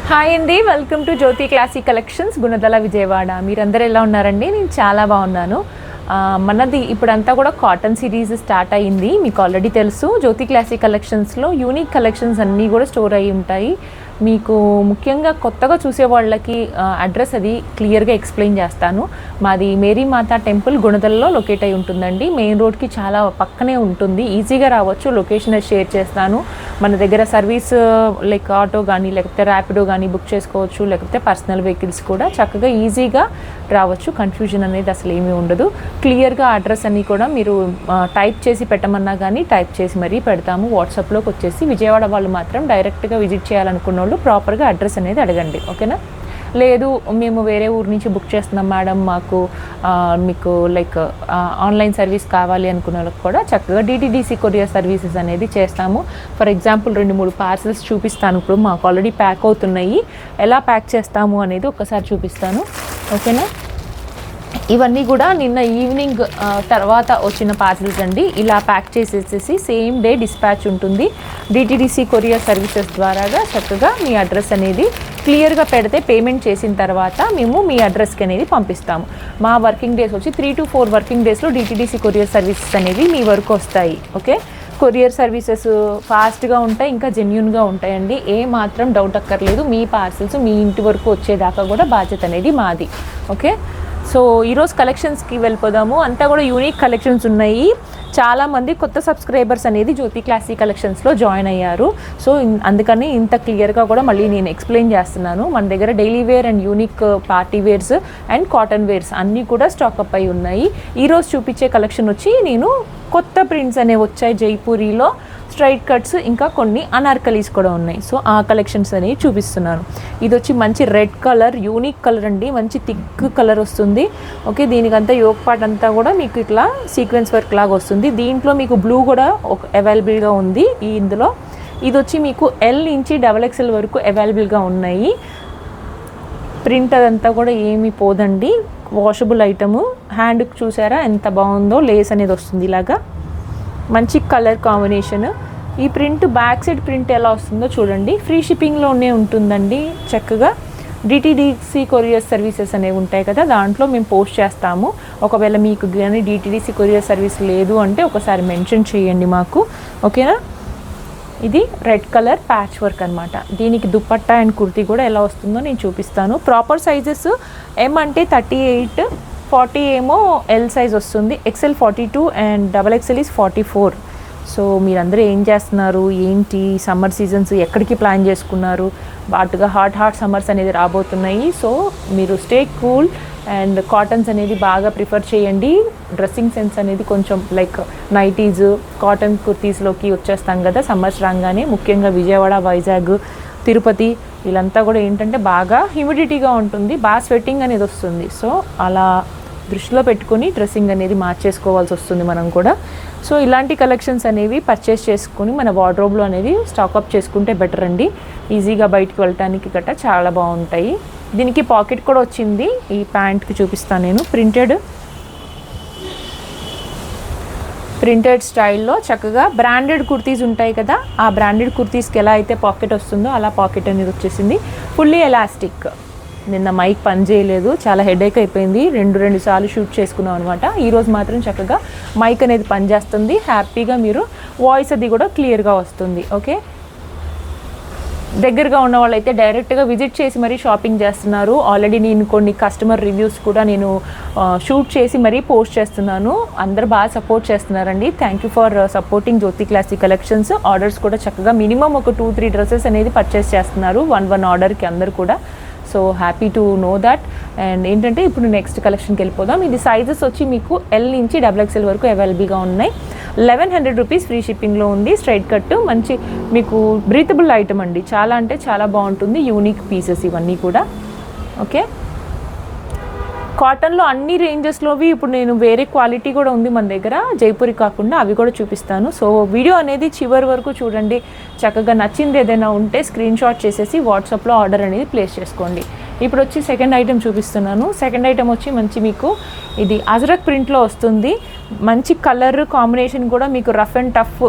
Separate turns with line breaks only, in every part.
Hi అండి, welcome to Jyothi classic collections Gunadala Vijayawada. మీరందరూ ఎలా ఉన్నారండి? నేను చాలా బాగున్నాను. మనది ఇప్పుడంతా కూడా కాటన్ సిరీస్ స్టార్ట్ అయ్యింది. మీకు ఆల్రెడీ తెలుసు, జ్యోతి క్లాసిక్ కలెక్షన్స్లో యూనిక్ కలెక్షన్స్ అన్నీ కూడా స్టోర్ అయ్యి ఉంటాయి. మీకు ముఖ్యంగా కొత్తగా చూసే వాళ్ళకి అడ్రస్ అది క్లియర్గా ఎక్స్ప్లెయిన్ చేస్తాను. మాది మేరీ మాతా టెంపుల్ గుణదలలో లొకేట్ అయి ఉంటుందండి. మెయిన్ రోడ్కి చాలా పక్కనే ఉంటుంది, ఈజీగా రావచ్చు. లొకేషన్ షేర్ చేస్తాను. మన దగ్గర సర్వీస్ లైక్ ఆటో కానీ లేకపోతే ర్యాపిడో కానీ బుక్ చేసుకోవచ్చు, లేకపోతే పర్సనల్ వెహికల్స్ కూడా చక్కగా ఈజీగా రావచ్చు. కన్ఫ్యూజన్ అనేది అసలు ఏమీ ఉండదు. క్లియర్గా అడ్రస్ అన్నీ కూడా మీరు టైప్ చేసి పెట్టమన్నా కానీ టైప్ చేసి మరీ పెడతాము. వాట్సాప్లోకి వచ్చేసి విజయవాడ వాళ్ళు మాత్రం డైరెక్ట్గా విజిట్ చేయాలనుకున్న వాళ్ళు ప్రాపర్గా అడ్రస్ అనేది అడగండి, ఓకేనా? లేదు మేము వేరే ఊరు నుంచి బుక్ చేస్తున్నాం మేడం, మాకు మీకు లైక్ ఆన్లైన్ సర్వీస్ కావాలి అనుకున్న వాళ్ళకి కూడా చక్కగా డిటిడిసి కొరియర్ సర్వీసెస్ అనేది చేస్తాము. ఫర్ ఎగ్జాంపుల్ 2-3 పార్సల్స్ చూపిస్తాను. ఇప్పుడు మాకు ఆల్రెడీ ప్యాక్ అవుతున్నాయి. ఎలా ప్యాక్ చేస్తాము అనేది ఒక్కసారి చూపిస్తాను, ఓకేనా? ఇవన్నీ కూడా నిన్న ఈవినింగ్ తర్వాత వచ్చిన పార్సల్స్ అండి. ఇలా ప్యాక్ చేసేసేసి సేమ్ డే డిస్పాచ్ ఉంటుంది. డిటిడిసి కొరియర్ సర్వీసెస్ ద్వారాగా చక్కగా మీ అడ్రస్ అనేది క్లియర్గా పెడితే పేమెంట్ చేసిన తర్వాత మేము మీ అడ్రస్కి అనేది పంపిస్తాము. మా వర్కింగ్ డేస్ వచ్చి 3 to 4 వర్కింగ్ డేస్లో డిటిడిసి కొరియర్ సర్వీసెస్ అనేవి మీ వరకు వస్తాయి, ఓకే? కొరియర్ సర్వీసెస్ ఫాస్ట్గా ఉంటాయి, ఇంకా జెన్యూన్గా ఉంటాయండి. ఏ మాత్రం డౌట్ అక్కర్లేదు. మీ పార్సల్స్ మీ ఇంటి వరకు వచ్చేదాకా కూడా బాధ్యత అనేది మాది, ఓకే? సో ఈరోజు కలెక్షన్స్కి వెళ్ళిపోదాము. అంతా కూడా యూనిక్ కలెక్షన్స్ ఉన్నాయి. చాలామంది కొత్త సబ్స్క్రైబర్స్ అనేది జ్యోతి క్లాసిక్ కలెక్షన్స్లో జాయిన్ అయ్యారు. సో అందుకని ఇంత క్లియర్గా కూడా మళ్ళీ నేను ఎక్స్ప్లెయిన్ చేస్తున్నాను. మన దగ్గర daily wear and unique party wears and cotton wears అన్నీ కూడా స్టాకప్ అయి ఉన్నాయి. ఈరోజు చూపించే కలెక్షన్ వచ్చి నేను కొత్త ప్రింట్స్ అనేవి వచ్చాయి జైపూరిలో, స్ట్రైట్ కట్స్, ఇంకా కొన్ని అనార్కలీస్ కూడా ఉన్నాయి. సో ఆ కలెక్షన్స్ అనేవి చూపిస్తున్నాను. ఇది వచ్చి మంచి రెడ్ కలర్, యూనిక్ కలర్ అండి. మంచి థిక్ కలర్ వస్తుంది, ఓకే? దీనికంతా యోక్ పార్ట్ అంతా కూడా మీకు ఇట్లా సీక్వెన్స్ వర్క్ లాగా వస్తుంది. దీంట్లో మీకు బ్లూ కూడా అవైలబుల్గా ఉంది ఇందులో. ఇది వచ్చి మీకు L నుంచి XXL వరకు అవైలబుల్గా ఉన్నాయి. ప్రింట్ అదంతా కూడా ఏమీ పోదండి, వాషబుల్ ఐటము. హ్యాండ్కి చూసారా ఎంత బాగుందో, లేస్ అనేది వస్తుంది ఇలాగా. మంచి కలర్ కాంబినేషన్. ఈ ప్రింట్ బ్యాక్ సైడ్ ప్రింట్ ఎలా వస్తుందో చూడండి. ఫ్రీ షిప్పింగ్లోనే ఉంటుందండి. చక్కగా డిటిడిసి కొరియర్ సర్వీసెస్ అనేవి ఉంటాయి కదా, దాంట్లో మేము పోస్ట్ చేస్తాము. ఒకవేళ మీకు కానీ డిటిడిసి కొరియర్ సర్వీస్ లేదు అంటే ఒకసారి మెన్షన్ చేయండి మాకు, ఓకేనా? ఇది రెడ్ కలర్ ప్యాచ్ వర్క్ అనమాట. దీనికి దుపట్టా అండ్ కుర్తీ కూడా ఎలా వస్తుందో నేను చూపిస్తాను. ప్రాపర్ సైజెస్ M అంటే 38, 40 ఏమో L సైజ్ వస్తుంది, XL 42 and XXL is 44. So మీరందరూ ఏం చేస్తున్నారు, ఏంటి సమ్మర్ సీజన్స్ ఎక్కడికి ప్లాన్ చేసుకున్నారు? బాటుగా హాట్ సమ్మర్స్ అనేది రాబోతున్నాయి. సో మీరు స్టే కూల్ అండ్ కాటన్స్ అనేది బాగా ప్రిఫర్ చేయండి. డ్రెస్సింగ్ సెన్స్ అనేది కొంచెం లైక్ నైటీస్, కాటన్ కుర్తీస్లోకి వచ్చేస్తాం కదా సమ్మర్స్ రాగానే. ముఖ్యంగా విజయవాడ, వైజాగ్, తిరుపతి వీళ్ళంతా కూడా ఏంటంటే బాగా హ్యూమిడిటీగా ఉంటుంది, బాగా స్వెట్టింగ్ అనేది వస్తుంది. సో అలా దృష్టిలో పెట్టుకొని డ్రెస్సింగ్ అనేది మార్చేసుకోవాల్సి వస్తుంది మనం కూడా. సో ఇలాంటి కలెక్షన్స్ అనేవి పర్చేస్ చేసుకొని మన వార్డ్రోబ్లో అనేది స్టాకప్ చేసుకుంటే బెటర్ అండి. ఈజీగా బయటికి వెళ్ళటానికి గట్రా చాలా బాగుంటాయి. దీనికి పాకెట్ కూడా వచ్చింది. ఈ ప్యాంట్కి చూపిస్తాను నేను. ప్రింటెడ్ స్టైల్లో చక్కగా బ్రాండెడ్ కుర్తీస్ ఉంటాయి కదా, ఆ బ్రాండెడ్ కుర్తీస్కి ఎలా అయితే పాకెట్ వస్తుందో అలా పాకెట్ అనేది వచ్చేసింది. Fully elastic. నిన్న మైక్ పని చేయలేదు, చాలా హెడేక్ అయిపోయింది. 2 సార్లు షూట్ చేసుకున్నాం అనమాట. ఈరోజు మాత్రం చక్కగా మైక్ అనేది పనిచేస్తుంది. హ్యాపీగా మీరు వాయిస్ అది కూడా క్లియర్గా వస్తుంది, ఓకే? దగ్గరగా ఉన్న వాళ్ళు అయితే డైరెక్ట్గా విజిట్ చేసి మరీ షాపింగ్ చేస్తున్నారు. ఆల్రెడీ నేను కొన్ని కస్టమర్ రివ్యూస్ కూడా నేను షూట్ చేసి మరీ పోస్ట్ చేస్తున్నాను. అందరు బాగా సపోర్ట్ చేస్తున్నారండి. Thank you for supporting Jyothi classic collections. Orders కూడా చక్కగా మినిమం ఒక 2-3 డ్రెస్సెస్ అనేది పర్చేస్ చేస్తున్నారు 1 ఆర్డర్కి అందరు కూడా. So happy to know that. And ఏంటంటే ఇప్పుడు నెక్స్ట్ కలెక్షన్కి వెళ్ళిపోదాం. ఇది సైజెస్ వచ్చి మీకు L నుంచి XXL వరకు అవైలబుల్గా ఉన్నాయి. 1100 రూపీస్ ఫ్రీ షిప్పింగ్లో ఉంది. స్ట్రైట్ కట్, మంచి మీకు బ్రీతబుల్ ఐటమ్ అండి. చాలా అంటే చాలా బాగుంటుంది. యూనిక్ పీసెస్ ఇవన్నీ కూడా, ఓకే? కాటన్లో అన్ని రేంజెస్లోవి ఇప్పుడు నేను వేరే క్వాలిటీ కూడా ఉంది మన దగ్గర, జైపూరి కాకుండా, అవి కూడా చూపిస్తాను. సో వీడియో అనేది చివరి వరకు చూడండి. చక్కగా నచ్చింది ఏదైనా ఉంటే స్క్రీన్ షాట్ చేసేసి వాట్సాప్లో ఆర్డర్ అనేది ప్లేస్ చేసుకోండి. ఇప్పుడు వచ్చి సెకండ్ ఐటెం చూపిస్తున్నాను. సెకండ్ ఐటెం వచ్చి మంచి మీకు ఇది అజ్రక్ ప్రింట్లో వస్తుంది. మంచి కలర్ కాంబినేషన్ కూడా మీకు రఫ్ అండ్ టఫ్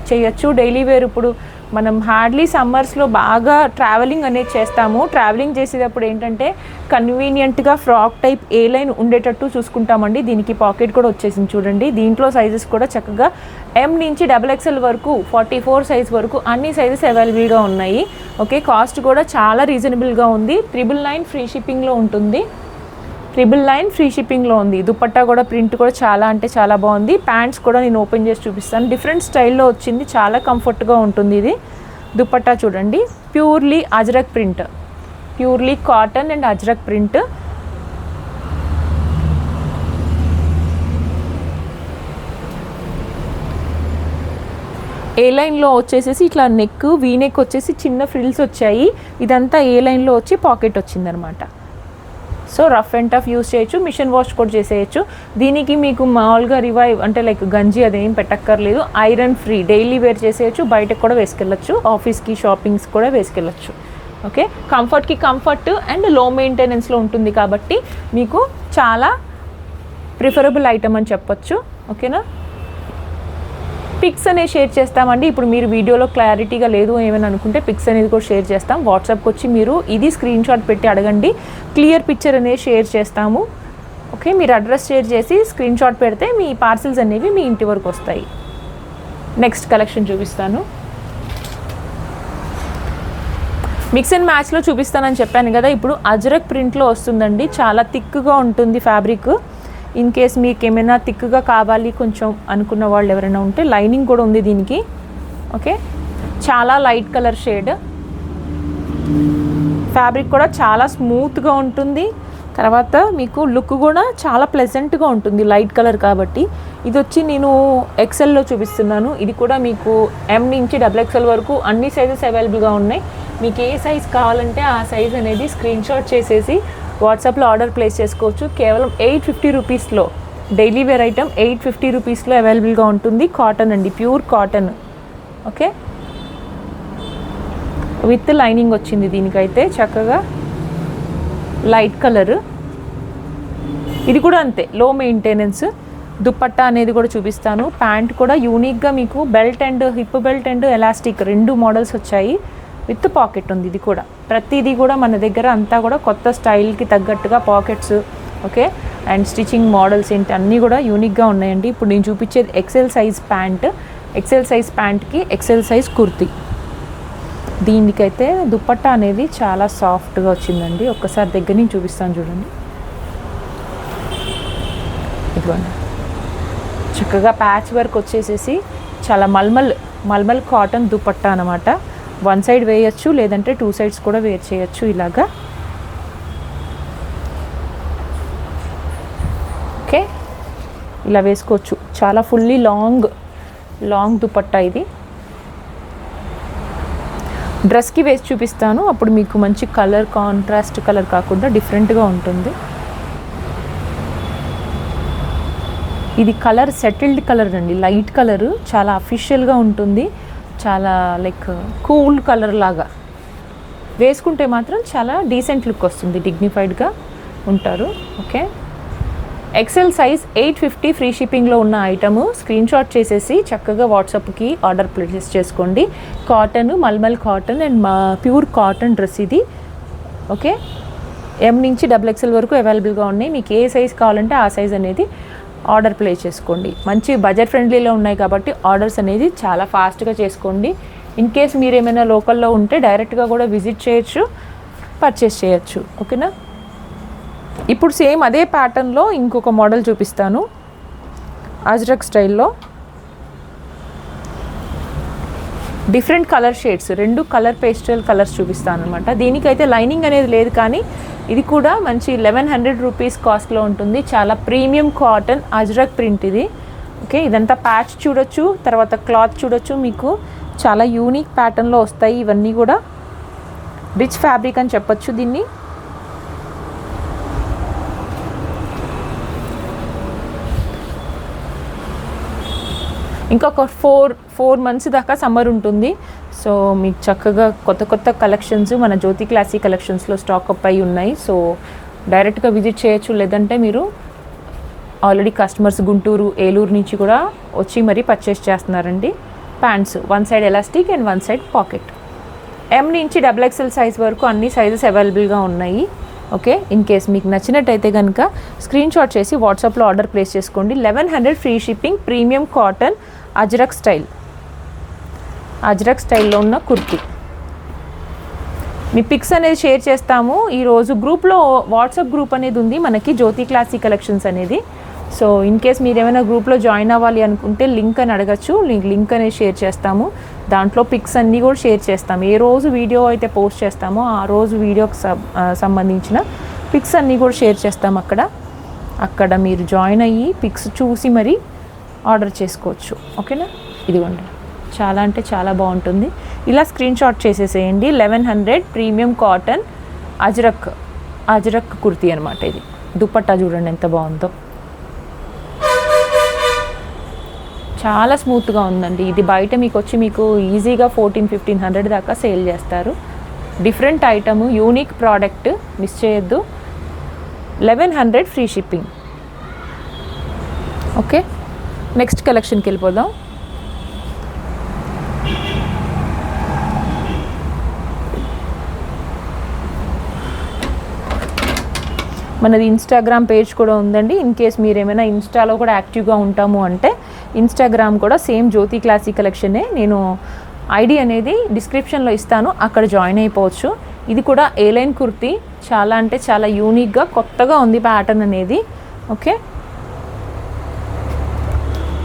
చేయొచ్చు. డైలీ వేర్ ఇప్పుడు మనం హార్డ్లీ సమ్మర్స్లో బాగా ట్రావెలింగ్ అనేది చేస్తాము. ట్రావెలింగ్ చేసేటప్పుడు ఏంటంటే కన్వీనియంట్గా ఫ్రాక్ టైప్ ఏ లైన్ ఉండేటట్టు చూసుకుంటామండి. దీనికి పాకెట్ కూడా వచ్చేసింది చూడండి. దీంట్లో సైజెస్ కూడా చక్కగా M నుంచి XXL వరకు 44 సైజ్ వరకు అన్ని సైజెస్ అవైలబుల్గా ఉన్నాయి. ఓకే, కాస్ట్ కూడా చాలా రీజనబుల్గా ఉంది. 999 ఫ్రీ షిప్పింగ్లో ఉంటుంది. 999 ఫ్రీ షిప్పింగ్లో ఉంది. దుపట్టా కూడా ప్రింట్ కూడా చాలా అంటే చాలా బాగుంది. ప్యాంట్స్ కూడా నేను ఓపెన్ చేసి చూపిస్తాను. డిఫరెంట్ స్టైల్లో వచ్చింది, చాలా కంఫర్ట్గా ఉంటుంది. ఇది దుపట్టా చూడండి, purely ajrak print, purely cotton and ajrak print. ఏ లైన్లో వచ్చేసేసి ఇట్లా నెక్, వీ నెక్ వచ్చేసి చిన్న ఫ్రిల్స్ వచ్చాయి. ఇదంతా ఏ లైన్లో వచ్చి పాకెట్ వచ్చిందనమాట. So rough and tough use చేయొచ్చు, మిషన్ వాష్ కూడా చేసేయచ్చు. దీనికి మీకు మామూలుగా రివైవ్ అంటే లైక్ గంజి అదేం పెట్టక్కర్లేదు. ఐరన్ ఫ్రీ, డైలీ వేర్ చేసేయచ్చు, బయటకు కూడా వేసుకెళ్ళచ్చు, ఆఫీస్కి షాపింగ్స్ కూడా వేసుకెళ్ళచ్చు. ఓకే, కంఫర్ట్కి కంఫర్ట్ అండ్ లో మెయింటెనెన్స్లో ఉంటుంది కాబట్టి మీకు చాలా ప్రిఫరబుల్ ఐటమ్ అని చెప్పొచ్చు. ఓకేనా, పిక్స్ అనేది షేర్ చేస్తామండి. ఇప్పుడు మీరు వీడియోలో క్లారిటీగా లేదు ఏమైనా అనుకుంటే పిక్స్ అనేది కూడా షేర్ చేస్తాం. వాట్సాప్కి వచ్చి మీరు ఇది స్క్రీన్ షాట్ పెట్టి అడగండి, క్లియర్ పిక్చర్ అనేది షేర్ చేస్తాము. ఓకే, మీరు అడ్రస్ షేర్ చేసి స్క్రీన్ షాట్ పెడితే మీ పార్సిల్స్ అనేవి మీ ఇంటి వరకు వస్తాయి. నెక్స్ట్ కలెక్షన్ చూపిస్తాను. మిక్స్ అండ్ మ్యాచ్లో చూపిస్తానని చెప్పాను కదా, ఇప్పుడు అజ్రక్ ప్రింట్లో వస్తుందండి. చాలా థిక్గా ఉంటుంది ఫ్యాబ్రిక్. ఇన్ కేస్ మీకు ఏమైనా థిక్గా కావాలి కొంచెం అనుకున్న వాళ్ళు ఎవరైనా ఉంటే లైనింగ్ కూడా ఉంది దీనికి. ఓకే, చాలా లైట్ కలర్ షేడ్, ఫ్యాబ్రిక్ కూడా చాలా స్మూత్గా ఉంటుంది. తర్వాత మీకు లుక్ కూడా చాలా ప్లెజెంట్గా ఉంటుంది, లైట్ కలర్ కాబట్టి. ఇది వచ్చి నేను XLలో చూపిస్తున్నాను. ఇది కూడా మీకు M నుంచి XXL వరకు అన్ని సైజెస్ అవైలబుల్గా ఉన్నాయి. మీకు ఏ సైజ్ కావాలంటే ఆ సైజ్ అనేది స్క్రీన్ షాట్ చేసేసి వాట్సాప్లో ఆర్డర్ ప్లేస్ చేసుకోవచ్చు. కేవలం 850 రూపీస్లో డైలీ వేర్ ఐటమ్ 850 రూపీస్లో అవైలబుల్గా ఉంటుంది. కాటన్ అండి, pure cotton. Okay, with lining వచ్చింది దీనికైతే చక్కగా లైట్ కలర్. ఇది కూడా అంతే, లో మెయింటెనెన్స్. దుపట్టా అనేది కూడా చూపిస్తాను. ప్యాంట్ కూడా యూనిక్గా మీకు belt and hip belt and elastic 2 models వచ్చాయి. విత్ పాకెట్ ఉంది. ఇది కూడా ప్రతిదీ కూడా మన దగ్గర అంతా కూడా కొత్త స్టైల్కి తగ్గట్టుగా pockets, okay, and stitching models ఏంటి అన్నీ కూడా యూనిక్గా ఉన్నాయండి. ఇప్పుడు నేను చూపించేది XL size pant, XL size ప్యాంట్కి XL సైజ్ కుర్తీ. దీనికైతే దుపట్టా అనేది చాలా సాఫ్ట్గా వచ్చిందండి. ఒక్కసారి దగ్గర నుంచి చూపిస్తాను చూడండి. ఇదిగోండి, చక్కగా ప్యాచ్ వర్క్ వచ్చేసేసి చాలా మల్మల్ కాటన్ దుపట్టా అనమాట. 1 సైడ్ వేయచ్చు, లేదంటే 2 సైడ్స్ కూడా వేర్ చేయొచ్చు ఇలాగా. ఓకే, ఇలా వేసుకోవచ్చు. చాలా ఫుల్లీ లాంగ్ దుపట్టా ఇది. డ్రెస్కి వేసి చూపిస్తాను, అప్పుడు మీకు మంచి కలర్, కాంట్రాస్ట్ కలర్ కాకుండా డిఫరెంట్గా ఉంటుంది. ఇది కలర్ సెటిల్డ్ కలర్ అండి, లైట్ కలర్, చాలా అఫీషియల్గా ఉంటుంది. చాలా లైక్ కూల్ కలర్ లాగా వేసుకుంటే మాత్రం చాలా డీసెంట్ లుక్ వస్తుంది, డిగ్నిఫైడ్గా ఉంటారు. ఓకే, XL సైజ్ 850 ఫ్రీ షిప్పింగ్లో ఉన్న ఐటము స్క్రీన్ షాట్ చేసేసి చక్కగా వాట్సాప్కి ఆర్డర్ ప్లేస్ చేసుకోండి. Cotton, malmal cotton and pure cotton dress ఇది. ఓకే, M నుంచి XXL వరకు అవైలబుల్గా ఉన్నాయి. మీకు ఏ సైజ్ కావాలంటే ఆ సైజ్ అనేది ఆర్డర్ ప్లేస్ చేసుకోండి. మంచి బడ్జెట్ ఫ్రెండ్లీలో ఉన్నాయి కాబట్టి ఆర్డర్స్ అనేది చాలా ఫాస్ట్గా చేసుకోండి. ఇన్ కేస్ మీరు ఏమైనా లోకల్లో ఉంటే డైరెక్ట్గా కూడా విజిట్ చేయొచ్చు, పర్చేస్ చేయొచ్చు. ఓకేనా, ఇప్పుడు సేమ్ అదే ప్యాటర్న్లో ఇంకొక మోడల్ చూపిస్తాను. అజ్రక్ స్టైల్లో different colour shades, 2 colour pastel colours చూపిస్తాను అనమాట. దీనికైతే లైనింగ్ అనేది లేదు, కానీ ఇది కూడా మంచి 1100 రూపీస్ కాస్ట్లో ఉంటుంది. చాలా ప్రీమియం కాటన్ అజ్రక్ ప్రింట్ ఇది. ఓకే, ఇదంతా ప్యాచ్ చూడొచ్చు, తర్వాత క్లాత్ చూడొచ్చు. మీకు చాలా యూనిక్ ప్యాటర్న్లో వస్తాయి ఇవన్నీ కూడా. రిచ్ ఫ్యాబ్రిక్ అని చెప్పొచ్చు దీన్ని. ఇంకొక 4 మంత్స్ దాకా సమ్మర్ ఉంటుంది. సో మీకు చక్కగా కొత్త కలెక్షన్స్ మన జ్యోతి క్లాసీ కలెక్షన్స్లో స్టాక్ అప్ అయి ఉన్నాయి. సో డైరెక్ట్గా విజిట్ చేయొచ్చు, లేదంటే మీరు ఆల్రెడీ కస్టమర్స్ గుంటూరు, ఏలూరు నుంచి కూడా వచ్చి మరీ పర్చేస్ చేస్తున్నారండి. Pants, one side elastic and one side pocket. M నుంచి XXL సైజ్ వరకు అన్ని సైజెస్ అవైలబుల్గా ఉన్నాయి. ఓకే, ఇన్ కేస్ మీకు నచ్చినట్టయితే కనుక స్క్రీన్ షాట్ చేసి వాట్సాప్లో ఆర్డర్ ప్లేస్ చేసుకోండి. 1100 free shipping, premium cotton Ajrakh స్టైల్లో ఉన్న కుర్తీ. మీ పిక్స్ అనేది షేర్ చేస్తాము. ఈరోజు గ్రూప్లో వాట్సాప్ గ్రూప్ అనేది ఉంది మనకి, జ్యోతి క్లాసిక్ కలెక్షన్స్ అనేది. సో ఇన్ కేస్ మీరు ఏమైనా గ్రూప్లో జాయిన్ అవ్వాలి అనుకుంటే లింక్ అని అడగచ్చు, లింక్ అనేది షేర్ చేస్తాము. దాంట్లో పిక్స్ అన్నీ కూడా షేర్ చేస్తాము. ఏ రోజు వీడియో అయితే పోస్ట్ చేస్తామో ఆ రోజు వీడియోకి సంబంధించిన పిక్స్ అన్నీ కూడా షేర్ చేస్తాము. అక్కడ మీరు జాయిన్ అయ్యి పిక్స్ చూసి మరి ఆర్డర్ చేసుకోవచ్చు. ఓకేనా, ఇదిగోండి, చాలా అంటే చాలా బాగుంటుంది. ఇలా స్క్రీన్ షాట్ చేసేసేయండి. 1100 ప్రీమియం కాటన్ అజ్రక్ కుర్తీ అనమాట. ఇది దుపట్టా చూడండి ఎంత బాగుందో, చాలా స్మూత్గా ఉందండి. ఇది బయట మీకు ఈజీగా 1400-1500 దాకా సేల్ చేస్తారు. Different item, unique product, miss చేయొద్దు. 1100 ఫ్రీ షిప్పింగ్. ఓకే, నెక్స్ట్ కలెక్షన్కి వెళ్ళిపోదాం. మనది ఇన్స్టాగ్రామ్ పేజ్ కూడా ఉందండి. ఇన్ కేస్ మీరు ఏమైనా ఇన్స్టాలో కూడా యాక్టివ్గా ఉంటాము అంటే ఇన్స్టాగ్రామ్ కూడా సేమ్ జ్యోతి క్లాసిక్ కలెక్షనే. నేను ఐడి అనేది డిస్క్రిప్షన్లో ఇస్తాను, అక్కడ జాయిన్ అయిపోవచ్చు. ఇది కూడా A-లైన్ కుర్తీ, చాలా అంటే చాలా యూనిక్గా కొత్తగా ఉంది ప్యాటర్న్ అనేది. ఓకే,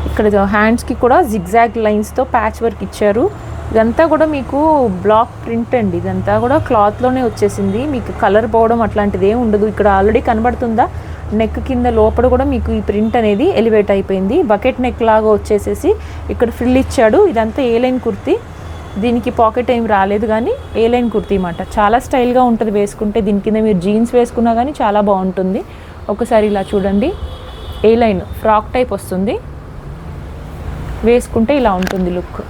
ఇక్కడ హ్యాండ్స్కి కూడా జిగ్జాగ్ లైన్స్తో ప్యాచ్ వర్క్ ఇచ్చారు. ఇదంతా కూడా మీకు బ్లాక్ ప్రింట్ అండి. ఇదంతా కూడా క్లాత్లోనే వచ్చేసింది, మీకు కలర్ పోవడం అట్లాంటిది ఏమి ఉండదు. ఇక్కడ ఆల్రెడీ కనబడుతుందా, నెక్ కింద లోపల కూడా మీకు ఈ ప్రింట్ అనేది ఎలివేట్ అయిపోయింది. బకెట్ నెక్ లాగా వచ్చేసేసి ఇక్కడ ఫ్రిల్ ఇచ్చాడు. ఇదంతా A-లైన్ కుర్తీ, దీనికి పాకెట్ ఏం రాలేదు, కానీ A-లైన్ కుర్తీ అన్నమాట. చాలా స్టైల్గా ఉంటుంది వేసుకుంటే. దీని కింద మీరు జీన్స్ వేసుకున్నా కానీ చాలా బాగుంటుంది. ఒకసారి ఇలా చూడండి, A-లైన్ ఫ్రాక్ టైప్ వస్తుంది, వేసుకుంటే ఇలా ఉంటుంది లుక్.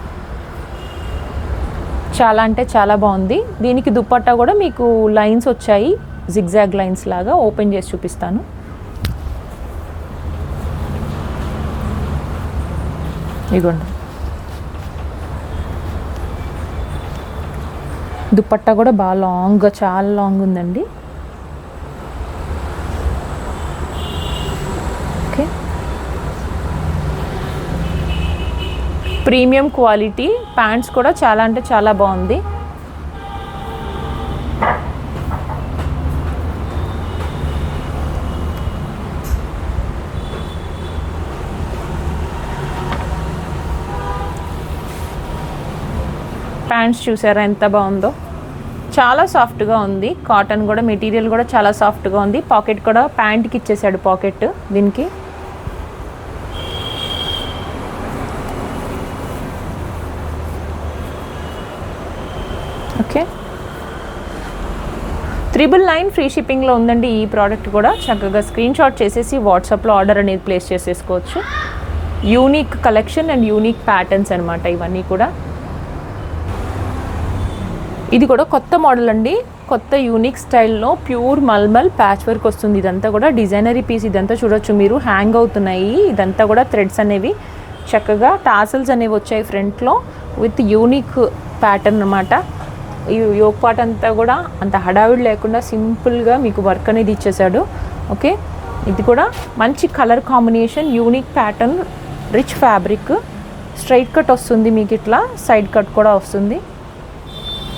చాలా అంటే చాలా బాగుంది. దీనికి దుపట్టా కూడా మీకు లైన్స్ వచ్చాయి, జిగ్జాగ్ లైన్స్ లాగా. ఓపెన్ చేసి చూపిస్తాను. ఇదిగోండి, దుపట్టా కూడా బాగా లాంగ్గా, చాలా లాంగ్ ఉందండి. Okay, premium quality. ప్యాంట్స్ కూడా చాలా అంటే చాలా బాగుంది. ప్యాంట్స్ చూసారా ఎంత బాగుందో, చాలా సాఫ్ట్గా ఉంది. కాటన్ కూడా, మెటీరియల్ కూడా చాలా సాఫ్ట్గా ఉంది. పాకెట్ కూడా ప్యాంట్కి ఇచ్చేసాడు పాకెట్ దీనికి. ఓకే, 999 ఫ్రీ షిప్పింగ్లో ఉందండి ఈ ప్రోడక్ట్ కూడా. చక్కగా స్క్రీన్ షాట్ చేసేసి వాట్సాప్లో ఆర్డర్ అనేది ప్లేస్ చేసేసుకోవచ్చు. Unique collection and unique patterns అనమాట ఇవన్నీ కూడా. ఇది కూడా కొత్త మోడల్ అండి, కొత్త యూనిక్ స్టైల్లో ప్యూర్ మల్మల్ ప్యాచ్ వర్క్ వస్తుంది. ఇదంతా కూడా డిజైనరీ పీస్. ఇదంతా చూడొచ్చు మీరు, హ్యాంగ్ అవుతున్నాయి. ఇదంతా కూడా థ్రెడ్స్ అనేవి, చక్కగా టాసల్స్ అనేవి వచ్చాయి ఫ్రంట్లో విత్ యూనిక్ ప్యాటర్న్ అనమాట. ఈ యోక్ పార్ట్ అంతా కూడా అంత హడావిడి లేకుండా సింపుల్గా మీకు వర్క్ అనేది ఇచ్చేసాడు. ఓకే, ఇది కూడా మంచి colour combination, unique pattern, rich fabric. Straight cut వస్తుంది మీకు, ఇట్లా సైడ్ కట్ కూడా వస్తుంది.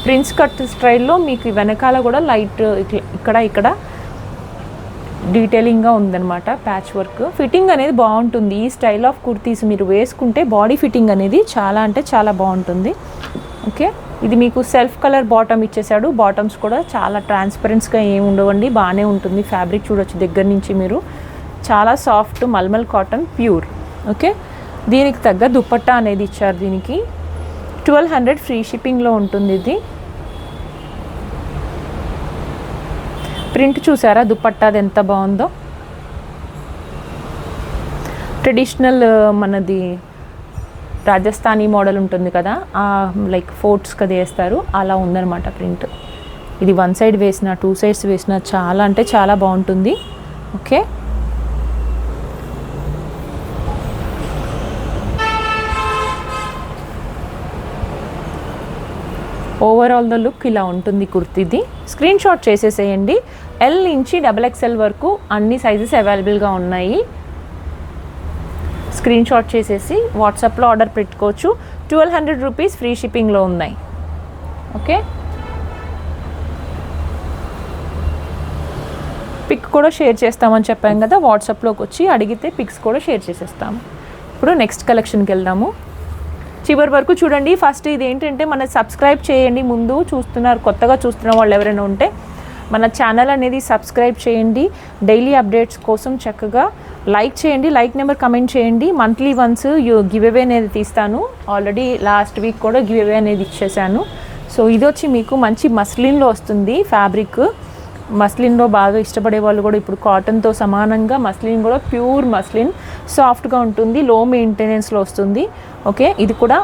ప్రిన్స్ కట్ స్టైల్లో మీకు వెనకాల కూడా లైట్ ఇక్కడ డీటెయిలింగ్గా ఉందన్నమాట ప్యాచ్ వర్క్. ఫిట్టింగ్ అనేది బాగుంటుంది. ఈ స్టైల్ ఆఫ్ కుర్తీస్ మీరు వేసుకుంటే బాడీ ఫిట్టింగ్ అనేది చాలా అంటే చాలా బాగుంటుంది. ఓకే, ఇది మీకు సెల్ఫ్ కలర్ బాటమ్ ఇచ్చేసాడు. బాటమ్స్ కూడా చాలా ట్రాన్స్పరెన్స్గా ఏమి ఉండవండి, బాగానే ఉంటుంది. ఫ్యాబ్రిక్ చూడొచ్చు దగ్గర నుంచి మీరు, చాలా soft malmal cotton pure. Okay, దీనికి తగ్గ దుపట్టా అనేది ఇచ్చారు. దీనికి 1200 ఫ్రీ షిప్పింగ్లో ఉంటుంది. ఇది ప్రింట్ చూసారా దుపట్టాది ఎంత బాగుందో. ట్రెడిషనల్ మనది రాజస్థానీ మోడల్ ఉంటుంది కదా, లైక్ ఫోర్ట్స్ కదా వేస్తారు, అలా ఉందన్నమాట ప్రింట్. ఇది వన్ సైడ్ వేసిన, టూ సైడ్స్ వేసిన చాలా అంటే చాలా బాగుంటుంది. ఓకే, ఓవరాల్ ద లుక్ ఇలా ఉంటుంది కుర్తీది. స్క్రీన్ షాట్ చేసేసేయండి. ఎల్ నుంచి XXL వరకు అన్ని సైజెస్ అవైలబుల్గా ఉన్నాయి. స్క్రీన్ షాట్ చేసేసి వాట్సాప్లో ఆర్డర్ పెట్టుకోవచ్చు. 1200 రూపీస్ ఫ్రీ షిప్పింగ్లో ఉన్నాయి. ఓకే, పిక్ కూడా షేర్ చేస్తామని చెప్పాం కదా, వాట్సాప్లోకి వచ్చి అడిగితే పిక్స్ కూడా షేర్ చేసేస్తాము. ఇప్పుడు నెక్స్ట్ కలెక్షన్కి వెళ్దాము. చివరి వరకు చూడండి. ఫస్ట్ ఇది ఏంటంటే మన సబ్స్క్రైబ్ చేయండి. ముందు చూస్తున్నారు, కొత్తగా చూస్తున్న వాళ్ళు ఎవరైనా ఉంటే మన ఛానల్ అనేది సబ్స్క్రైబ్ చేయండి. డైలీ అప్డేట్స్ కోసం చక్కగా లైక్ చేయండి, లైక్ నెంబర్ కమెంట్ చేయండి. మంత్లీ వన్స్ గివ్ అవే అనేది తీస్తాను. ఆల్రెడీ లాస్ట్ వీక్ కూడా గివ్ అవే అనేది ఇచ్చేసాను. సో ఇది వచ్చి మీకు మంచి మస్లిన్లో వస్తుంది. ఫ్యాబ్రిక్ మస్లిన్లో బాగా ఇష్టపడే వాళ్ళు కూడా ఇప్పుడు కాటన్తో సమానంగా మస్లిన్ కూడా ప్యూర్ మస్లిన్ సాఫ్ట్గా ఉంటుంది, లో మెయింటెనెన్స్లో వస్తుంది. ఓకే, ఇది కూడా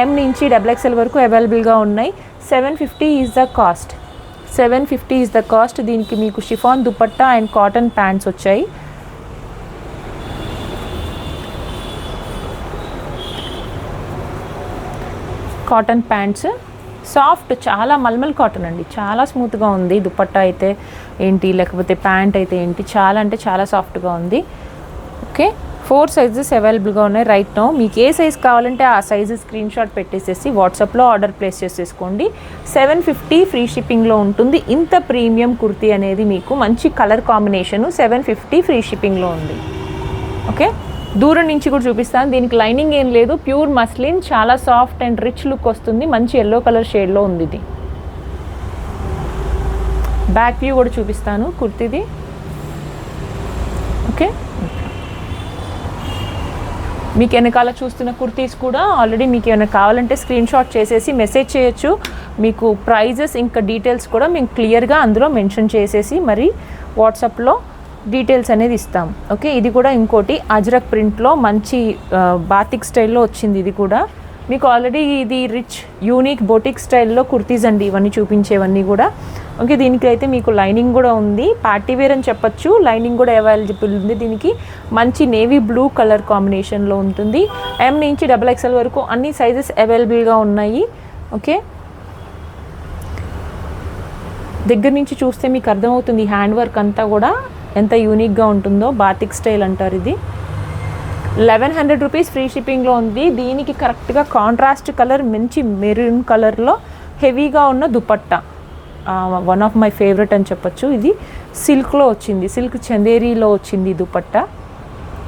M నుంచి XXL వరకు అవైలబుల్గా ఉన్నాయి. 750 is the cost. 750 is the cost. దీనికి మీకు chiffon dupatta and cotton pants వచ్చాయి. కాటన్ ప్యాంట్స్ సాఫ్ట్, చాలా మల్మల్ కాటన్ అండి, చాలా స్మూత్గా ఉంది. దుపట్టా అయితే ఏంటి, లేకపోతే ప్యాంట్ అయితే ఏంటి, చాలా అంటే చాలా సాఫ్ట్గా ఉంది. ఓకే, 4 సైజెస్ అవైలబుల్గా ఉన్నాయి రైట్ నౌ. మీకు ఏ సైజ్ కావాలంటే ఆ సైజు స్క్రీన్ షాట్ పెట్టేసేసి వాట్సాప్లో ఆర్డర్ ప్లేస్ చేసేసుకోండి. 750 ఫ్రీ షిప్పింగ్లో ఉంటుంది. ఇంత ప్రీమియం కుర్తీ అనేది మీకు మంచి కలర్ కాంబినేషను 750 ఫ్రీ షిప్పింగ్లో ఉంది. ఓకే, దూరం నుంచి కూడా చూపిస్తాను. దీనికి లైనింగ్ ఏం లేదు, ప్యూర్ మస్లిన్, చాలా సాఫ్ట్ అండ్ రిచ్ లుక్ వస్తుంది. మంచి ఎల్లో కలర్ షేడ్లో ఉంది ఇది. బ్యాక్ వ్యూ కూడా చూపిస్తాను కుర్తీది. ఓకే, మీకు వెనకాల చూస్తున్న కుర్తీస్ కూడా ఆల్రెడీ మీకు ఏమైనా కావాలంటే స్క్రీన్ షాట్ చేసేసి మెసేజ్ చేయొచ్చు. మీకు ప్రైజెస్ ఇంకా డీటెయిల్స్ కూడా మేము క్లియర్గా అందులో మెన్షన్ చేసేసి మరి వాట్సాప్లో డీటెయిల్స్ అనేది ఇస్తాం. ఓకే, ఇది కూడా ఇంకోటి అజ్రక్ ప్రింట్లో మంచి బాతిక్ స్టైల్లో వచ్చింది. ఇది కూడా మీకు ఆల్రెడీ ఇది రిచ్ యూనిక్ బొటిక్ స్టైల్లో కుర్తీస్ అండి ఇవన్నీ చూపించేవన్నీ కూడా. ఓకే, దీనికి అయితే మీకు లైనింగ్ కూడా ఉంది. పార్టీ వేర్ అని చెప్పచ్చు, లైనింగ్ కూడా అవైలబుల్ ఉంది. దీనికి మంచి నేవీ బ్లూ కలర్ కాంబినేషన్లో ఉంటుంది. M నుంచి XXL వరకు అన్ని సైజెస్ అవైలబుల్గా ఉన్నాయి. ఓకే, దగ్గర నుంచి చూస్తే మీకు అర్థమవుతుంది హ్యాండ్ వర్క్ అంతా కూడా ఎంత యూనిక్గా ఉంటుందో. బాతిక్ స్టైల్ అంటారు ఇది. 1100 రూపీస్ ఫ్రీ షిప్పింగ్లో ఉంది. దీనికి కరెక్ట్గా కాంట్రాస్ట్ కలర్ మంచి మెరూన్ కలర్లో హెవీగా ఉన్న dupatta, one of my favourite అని చెప్పచ్చు. ఇది సిల్క్లో వచ్చింది, సిల్క్ చందేరీలో వచ్చింది దుపట్టా.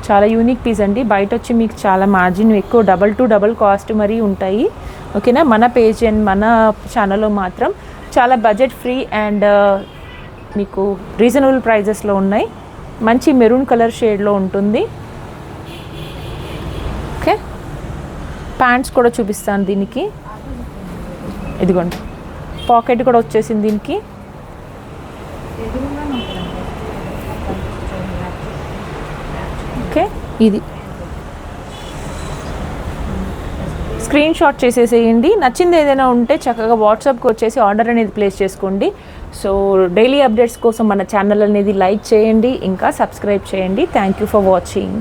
చాలా యూనిక్ పీస్ అండి. బయట వచ్చి మీకు చాలా మార్జిన్ ఎక్కువ, డబల్ టు డబల్ కాస్ట్ మరీ ఉంటాయి. ఓకేనా, మన పేజ్ అండ్ మన ఛానల్లో మాత్రం చాలా బడ్జెట్ ఫ్రీ అండ్ మీకు రీజనబుల్ ప్రైజెస్లో ఉన్నాయి. మంచి మెరూన్ కలర్ షేడ్లో ఉంటుంది. ఓకే, ప్యాంట్స్ కూడా చూపిస్తాను దీనికి. ఇదిగోండి, పాకెట్ కూడా వచ్చేసింది దీనికి. ఓకే, ఇది స్క్రీన్ షాట్ చేసేసేయండి. నచ్చింది ఏదైనా ఉంటే చక్కగా వాట్సాప్కి వచ్చేసి ఆర్డర్ అనేది ప్లేస్ చేసుకోండి. సో డైలీ అప్డేట్స్ కోసం మన ఛానల్ అనేది లైక్ చేయండి, ఇంకా సబ్స్క్రైబ్ చేయండి. Thank you for watching.